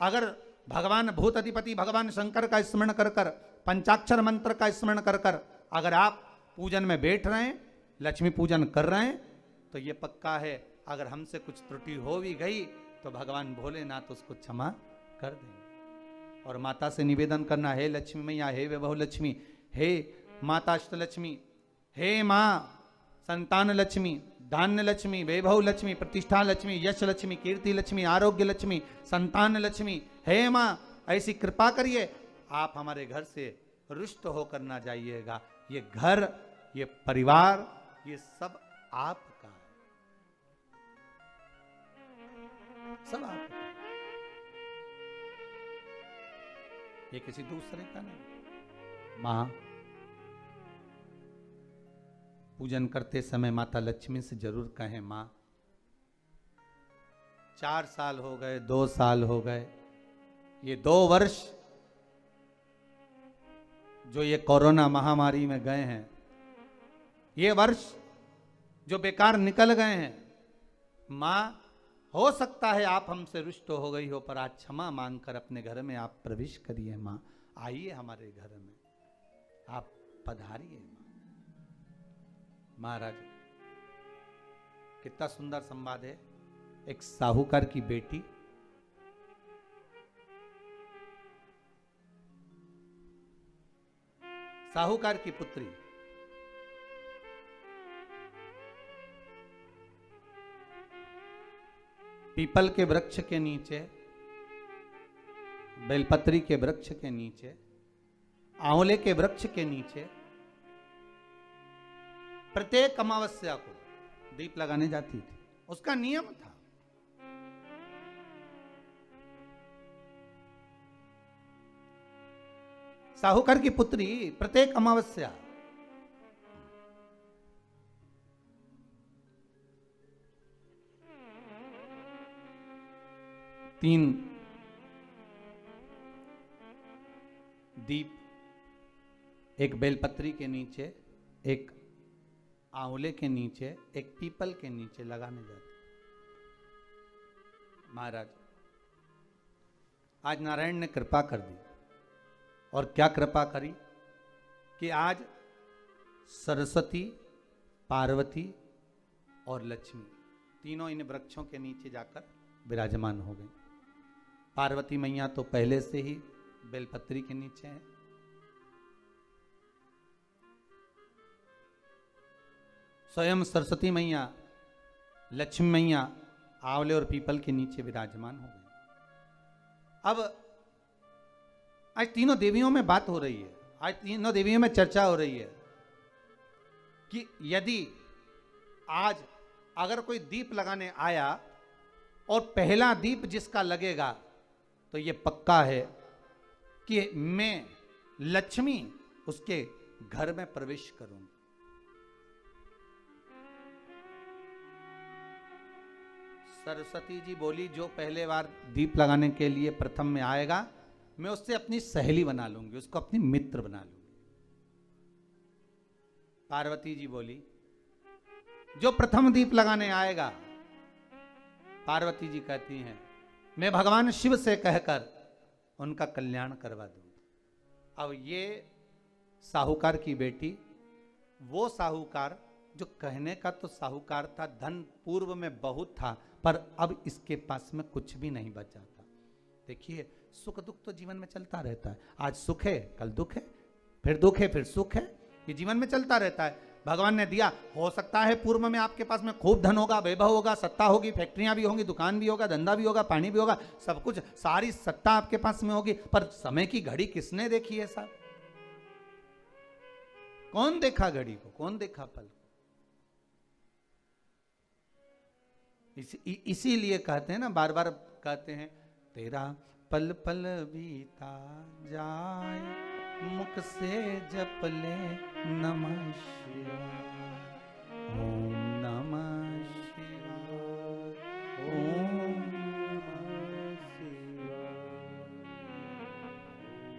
अगर भगवान भूत अधिपति भगवान शंकर का स्मरण कर कर, पंचाक्षर मंत्र का स्मरण कर कर अगर आप पूजन में बैठ रहे हैं, लक्ष्मी पूजन कर रहे हैं, तो ये पक्का है अगर हमसे कुछ त्रुटि हो भी गई तो भगवान भोलेनाथ उसको क्षमा कर देंगे। और माता से निवेदन करना, हे लक्ष्मी मैया, हे वैभव लक्ष्मी, हे माता अष्टलक्ष्मी, हे माँ संतान लक्ष्मी, धान्य लक्ष्मी, वैभव लक्ष्मी, प्रतिष्ठा लक्ष्मी, यश लक्ष्मी, कीर्ति लक्ष्मी, आरोग्य लक्ष्मी, संतान लक्ष्मी, हे माँ ऐसी कृपा करिए, आप हमारे घर से रुष्ट होकर ना जाइएगा। ये घर, ये परिवार, ये सब आपका है, सब आपका है, ये किसी दूसरे का नहीं। मां पूजन करते समय माता लक्ष्मी से जरूर कहें, मां 4 साल हो गए, 2 साल हो गए, ये 2 वर्ष जो ये कोरोना महामारी में गए हैं, ये वर्ष जो बेकार निकल गए हैं, मां हो सकता है आप हमसे रुष्ट हो गई हो, पर आज क्षमा मांगकर अपने घर में आप प्रवेश करिए। मां आइए हमारे घर में, आप पधारिए। मां महाराज कितना सुंदर संवाद है। एक साहूकार की बेटी साहूकार की पुत्री पीपल के वृक्ष के नीचे, बेलपत्री के वृक्ष के नीचे, आंवले के वृक्ष के नीचे प्रत्येक अमावस्या को दीप लगाने जाती थी। उसका नियम था। साहूकार की पुत्री प्रत्येक अमावस्या तीन दीप, एक बेलपत्री के नीचे, एक आंवले के नीचे, एक पीपल के नीचे लगाने जाते। महाराज आज नारायण ने कृपा कर दी, और क्या कृपा करी कि आज सरस्वती, पार्वती और लक्ष्मी तीनों इन वृक्षों के नीचे जाकर विराजमान हो गई। पार्वती मैया तो पहले से ही बेलपत्री के नीचे है, स्वयं सरस्वती मैया, लक्ष्मी मैया आंवले और पीपल के नीचे विराजमान हो गई। अब आज तीनों देवियों में बात हो रही है, आज तीनों देवियों में चर्चा हो रही है कि यदि आज अगर कोई दीप लगाने आया और पहला दीप जिसका लगेगा, तो ये पक्का है कि मैं लक्ष्मी उसके घर में प्रवेश करूंगी। सरस्वती जी बोली, जो पहले बार दीप लगाने के लिए प्रथम में आएगा, मैं उससे अपनी सहेली बना लूंगी, उसको अपनी मित्र बना लूंगी। पार्वती जी बोली, जो प्रथम दीप लगाने आएगा, पार्वती जी कहती हैं, मैं भगवान शिव से कहकर उनका कल्याण करवा दूंगी। अब ये साहूकार की बेटी, वो साहूकार जो कहने का तो साहूकार था, धन पूर्व में बहुत था, पर अब इसके पास में कुछ भी नहीं बचा था। देखिए, सुख दुख तो जीवन में चलता रहता है। आज सुख है, कल दुख है, फिर दुख है, फिर सुख है, ये जीवन में चलता रहता है। भगवान ने दिया, हो सकता है पूर्व में आपके पास में खूब धन होगा, वैभव होगा, सत्ता होगी, फैक्ट्रियां भी होंगी, दुकान भी होगा, धंधा भी होगा, पानी भी होगा, सब कुछ, सारी सत्ता आपके पास में होगी, पर समय की घड़ी किसने देखी है साहब? कौन देखा घड़ी को, कौन देखा पल को? इसीलिए कहते हैं ना, बार बार कहते हैं, तेरा पल पल बीता जाए, मुख से जप ले नमः शिवाय, ओम नमः शिवाय, ओम नमः शिवाय।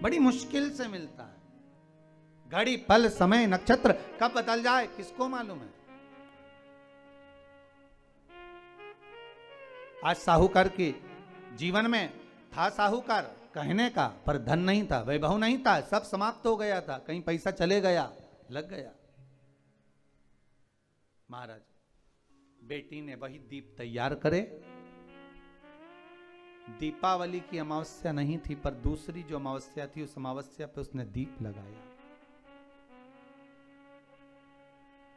बड़ी मुश्किल से मिलता है। घड़ी, पल, समय, नक्षत्र कब बदल जाए किसको मालूम है? आज साहूकार के जीवन में था साहूकार कहने का, पर धन नहीं था, वैभव नहीं था, सब समाप्त हो गया था, कहीं पैसा चले गया, लग गया। महाराज बेटी ने वही दीप तैयार करे। दीपावली की अमावस्या नहीं थी, पर दूसरी जो अमावस्या थी उस अमावस्या पे उसने दीप लगाया।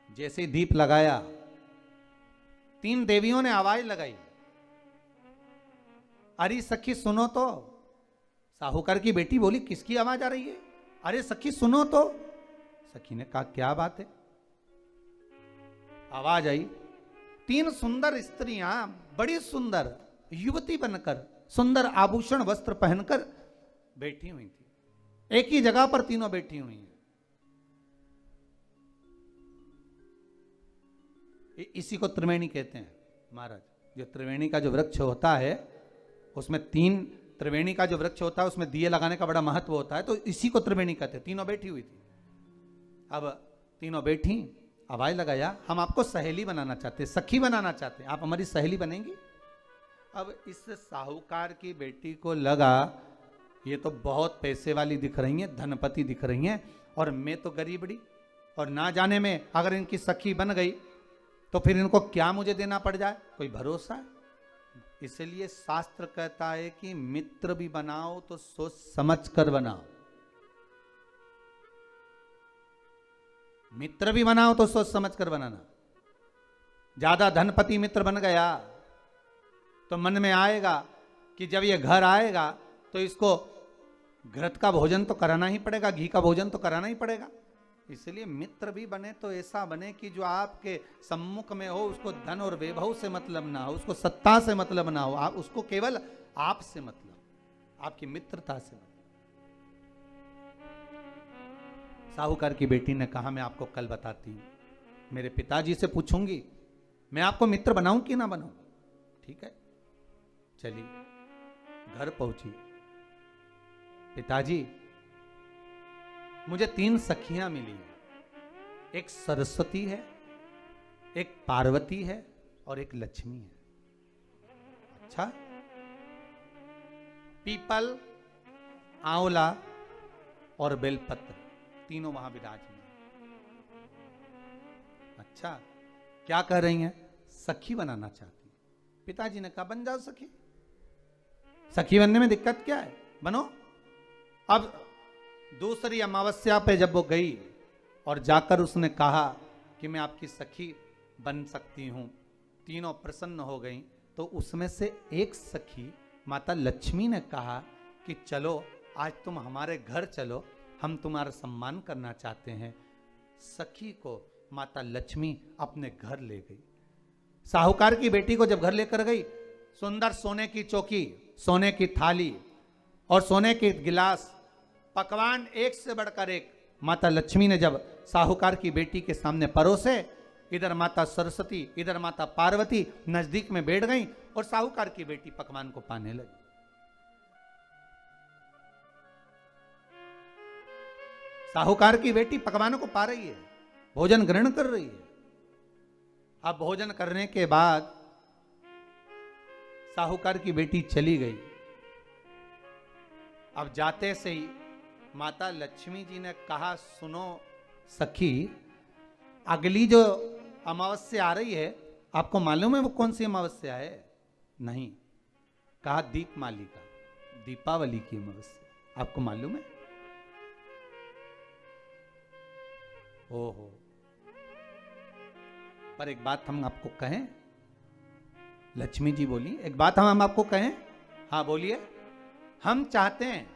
जैसे ही दीप लगाया, 3 देवियों ने आवाज लगाई, अरे सखी सुनो तो। साहूकार की बेटी बोली, किसकी आवाज आ रही है? अरे सखी सुनो तो। सखी ने कहा, क्या बात है? आवाज आई, 3 सुंदर स्त्रियां, बड़ी सुंदर युवती बनकर, सुंदर आभूषण वस्त्र पहनकर बैठी हुई थी। एक ही जगह पर तीनों बैठी हुई हैं। इसी को त्रिवेणी कहते हैं महाराज। जो त्रिवेणी का जो वृक्ष होता है, उसमें 3 त्रिवेणी का जो वृक्ष होता है उसमें दिए लगाने का बड़ा महत्व होता है, तो इसी को त्रिवेणी कहते हैं। तीनों बैठी हुई थी। अब तीनों बैठी, आवाज लगाया, हम आपको सहेली बनाना चाहते हैं, सखी बनाना चाहते हैं, आप हमारी सहेली बनेंगी? अब इस साहूकार की बेटी को लगा, ये तो बहुत पैसे वाली दिख रही हैं, धनपति दिख रही हैं, और मैं तो गरीबड़ी, और ना जाने में अगर इनकी सखी बन गई तो फिर इनको क्या मुझे देना पड़ जाए, कोई भरोसा है? इसलिए शास्त्र कहता है कि मित्र भी बनाओ तो सोच समझ कर बनाओ। मित्र भी बनाओ तो सोच समझ कर बनाना। ज्यादा धनपति मित्र बन गया तो मन में आएगा कि जब ये घर आएगा तो इसको घृत का भोजन तो कराना ही पड़ेगा, घी का भोजन तो कराना ही पड़ेगा। इसलिए मित्र भी बने तो ऐसा बने कि जो आपके सम्मुख में हो, उसको धन और वैभव से मतलब ना हो, उसको सत्ता से मतलब ना हो, आप उसको केवल आपसे मतलब, आपकी मित्रता से मतलब। साहूकार की बेटी ने कहा, मैं आपको कल बताती हूं, मेरे पिताजी से पूछूंगी मैं आपको मित्र बनाऊं कि ना बनाऊं। ठीक है, चलिए घर पहुंची। पिताजी, मुझे 3 सखियां मिली हैं, एक सरस्वती है, एक पार्वती है और एक लक्ष्मी है। अच्छा, पीपल, आंवला और बेलपत्र तीनों वहां विराजमान। अच्छा, क्या कह रही हैं? सखी बनाना चाहती। पिताजी ने कहा, बन जाओ सखी, सखी बनने में दिक्कत क्या है, बनो। अब दूसरी अमावस्या पे जब वो गई और जाकर उसने कहा कि मैं आपकी सखी बन सकती हूं, तीनों प्रसन्न हो गई। तो उसमें से एक सखी माता लक्ष्मी ने कहा कि चलो आज तुम हमारे घर चलो, हम तुम्हारा सम्मान करना चाहते हैं। सखी को माता लक्ष्मी अपने घर ले गई। साहूकार की बेटी को जब घर लेकर गई, सुंदर सोने की चौकी, सोने की थाली और सोने के गिलास, पकवान एक से बढ़कर एक माता लक्ष्मी ने जब साहूकार की बेटी के सामने परोसे, इधर माता सरस्वती, इधर माता पार्वती नजदीक में बैठ गई और साहूकार की बेटी पकवान को पाने लगी। साहूकार की बेटी पकवानों को पा रही है, भोजन ग्रहण कर रही है। अब भोजन करने के बाद साहूकार की बेटी चली गई। अब जाते से ही माता लक्ष्मी जी ने कहा, सुनो सखी, अगली जो अमावस्या आ रही है, आपको मालूम है वो कौन सी अमावस्या है? नहीं। कहा, दीपमालिका, दीपावली की अमावस्या, आपको मालूम है? ओहो, पर एक बात हम आपको कहें। लक्ष्मी जी बोली, एक बात हम आपको कहें। हाँ बोलिए। हम चाहते हैं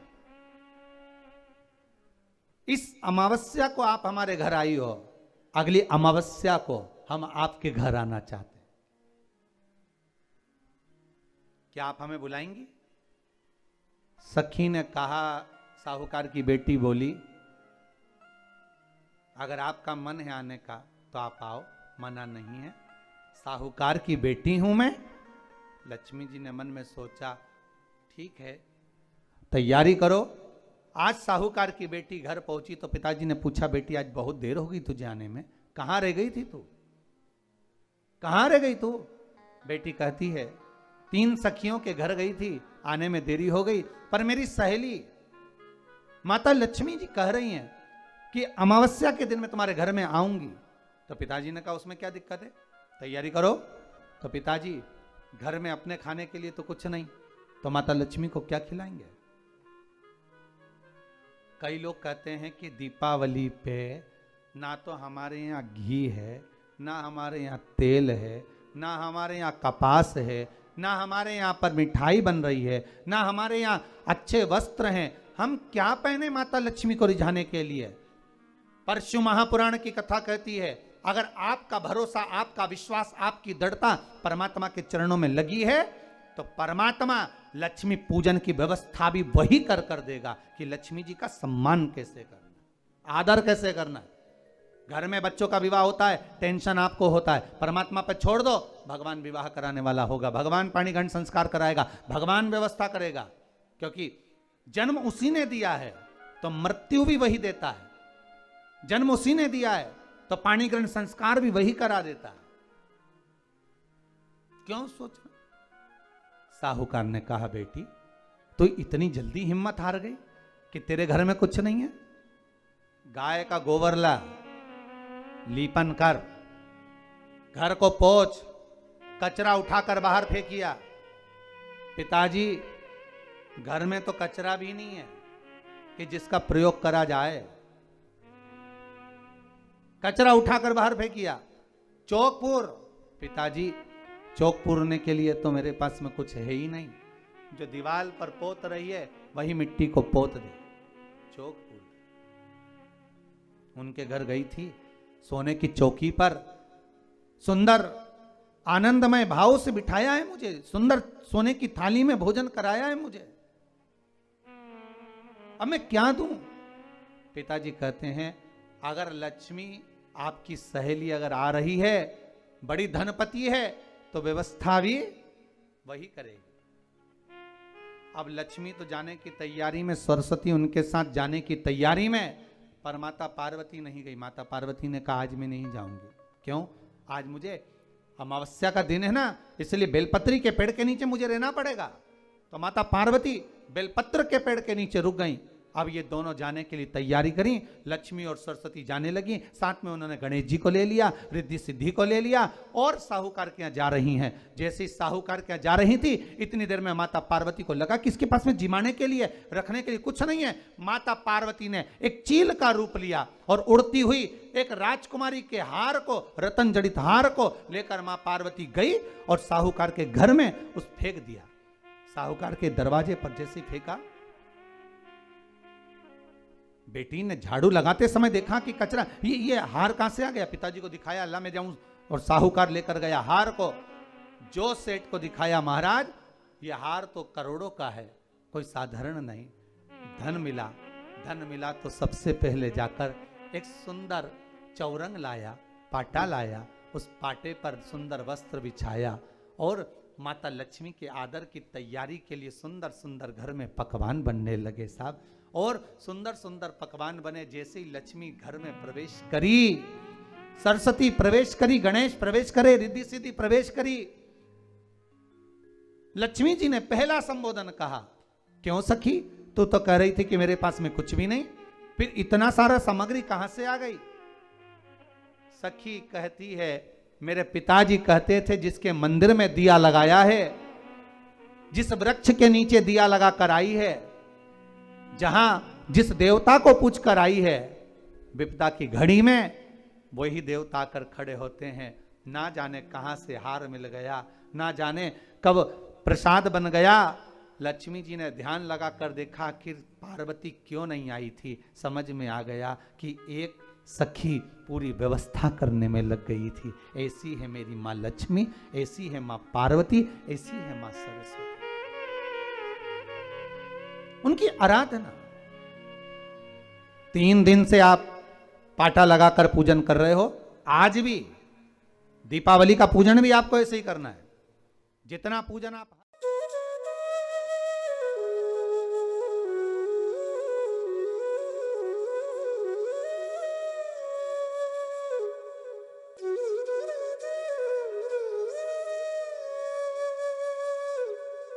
इस अमावस्या को आप हमारे घर आई हो, अगली अमावस्या को हम आपके घर आना चाहते हैं। क्या आप हमें बुलाएंगी? सखी ने कहा, साहूकार की बेटी बोली, अगर आपका मन है आने का तो आप आओ, मना नहीं है। साहूकार की बेटी हूं मैं। लक्ष्मी जी ने मन में सोचा, ठीक है, तैयारी करो। आज साहूकार की बेटी घर पहुंची तो पिताजी ने पूछा, बेटी आज बहुत देर हो गई तुझे आने में, कहां रह गई थी तू, कहां रह गई तू? बेटी कहती है, 3 सखियों के घर गई थी, आने में देरी हो गई, पर मेरी सहेली माता लक्ष्मी जी कह रही हैं कि अमावस्या के दिन मैं तुम्हारे घर में आऊंगी। तो पिताजी ने कहा उसमें क्या दिक्कत है, तैयारी करो। तो पिताजी घर में अपने खाने के लिए तो कुछ नहीं, तो माता लक्ष्मी को क्या खिलाएंगे। कई लोग कहते हैं कि दीपावली पे ना तो हमारे यहाँ घी है, ना हमारे यहाँ तेल है, ना हमारे यहाँ कपास है, ना हमारे यहाँ पर मिठाई बन रही है, ना हमारे यहाँ अच्छे वस्त्र हैं, हम क्या पहने माता लक्ष्मी को रिझाने के लिए। परशु महापुराण की कथा कहती है अगर आपका भरोसा, आपका विश्वास, आपकी दृढ़ता परमात्मा के चरणों में लगी है तो परमात्मा लक्ष्मी पूजन की व्यवस्था भी वही कर देगा कि लक्ष्मी जी का सम्मान कैसे करना, आदर कैसे करना। घर में बच्चों का विवाह होता है, टेंशन आपको होता है, परमात्मा पर छोड़ दो, भगवान विवाह कराने वाला होगा, भगवान पाणिग्रहण संस्कार कराएगा, भगवान व्यवस्था करेगा, क्योंकि जन्म उसी ने दिया है तो मृत्यु भी वही देता है, जन्म उसी ने दिया है तो पाणिग्रहण संस्कार भी वही करा देता है। क्यों सोचना। साहूकार ने कहा बेटी तो इतनी जल्दी हिम्मत हार गई कि तेरे घर में कुछ नहीं है। गाय का गोबर ला, लीपन कर, घर को पोंछ, कचरा उठाकर बाहर फेंकिया। पिताजी घर में तो कचरा भी नहीं है कि जिसका प्रयोग करा जाए, कचरा उठाकर बाहर फेंकिया। चौक पिताजी चौक पूरने के लिए तो मेरे पास में कुछ है ही नहीं, जो दीवार पर पोत रही है वही मिट्टी को पोत दे, चौक पूर। उनके घर गई थी, सोने की चौकी पर सुंदर आनंदमय भाव से बिठाया है मुझे, सुंदर सोने की थाली में भोजन कराया है मुझे, अब मैं क्या दूं। पिताजी कहते हैं अगर लक्ष्मी आपकी सहेली अगर आ रही है, बड़ी धनपति है, तो व्यवस्था भी वही करेगी। अब लक्ष्मी तो जाने की तैयारी में, सरस्वती उनके साथ जाने की तैयारी में, पर माता पार्वती नहीं गई। माता पार्वती ने कहा आज मैं नहीं जाऊंगी। क्यों? आज मुझे अमावस्या का दिन है ना, इसलिए बेलपत्री के पेड़ के नीचे मुझे रहना पड़ेगा। तो माता पार्वती बेलपत्र के पेड़ के नीचे रुक गई। अब ये दोनों जाने के लिए तैयारी करी, लक्ष्मी और सरस्वती जाने लगी, साथ में उन्होंने गणेश जी को ले लिया, रिद्धि सिद्धि को ले लिया और साहूकार के यहाँ जा रही हैं। जैसे ही साहूकार के यहाँ जा रही थी, इतनी देर में माता पार्वती को लगा कि इसके पास में जिमाने के लिए, रखने के लिए कुछ नहीं है। माता पार्वती ने एक चील का रूप लिया और उड़ती हुई एक राजकुमारी के हार को, रतन जड़ित हार को लेकर मां पार्वती गई और साहूकार के घर में उस फेंक दिया। साहूकार के दरवाजे पर जैसे फेंका, बेटी ने झाड़ू लगाते समय देखा कि कचरा, ये हार कहां से आ गया। पिताजी को दिखाया, अल्लाह मैं जाऊं, और साहूकार लेकर गया हार को। जो सेठ को दिखाया, महाराज ये हार तो करोड़ों का है, कोई साधारण नहीं। धन मिला तो सबसे पहले जाकर एक सुंदर चौरंग लाया, पाटा लाया, उस पाटे पर सुंदर वस्त्र बिछाया और माता लक्ष्मी के आदर की तैयारी के लिए सुंदर सुंदर घर में पकवान बनने लगे साहब। और सुंदर सुंदर पकवान बने। जैसे ही लक्ष्मी घर में प्रवेश करी, सरस्वती प्रवेश करी, गणेश प्रवेश करे, रिद्धि सिद्धि प्रवेश करी, लक्ष्मी जी ने पहला संबोधन कहा, क्यों सखी, तू तो कह रही थी कि मेरे पास में कुछ भी नहीं, फिर इतना सारा सामग्री कहां से आ गई। सखी कहती है, मेरे पिताजी कहते थे जिसके मंदिर में दिया लगाया है, जिस वृक्ष के नीचे दिया लगा कर आई है, जहां जिस देवता को पूछ कर आई है, विपदा की घड़ी में वही देवता आकर खड़े होते हैं। ना जाने कहां से हार मिल गया, ना जाने कब प्रसाद बन गया। लक्ष्मी जी ने ध्यान लगा कर देखा, आखिर पार्वती क्यों नहीं आई थी। समझ में आ गया कि एक सखी पूरी व्यवस्था करने में लग गई थी। ऐसी है मेरी माँ लक्ष्मी, ऐसी है माँ पार्वती, ऐसी है माँ सरस्वती। उनकी आराधना 3 दिन से आप पाटा लगाकर पूजन कर रहे हो। आज भी दीपावली का पूजन भी आपको ऐसे ही करना है। जितना पूजन आप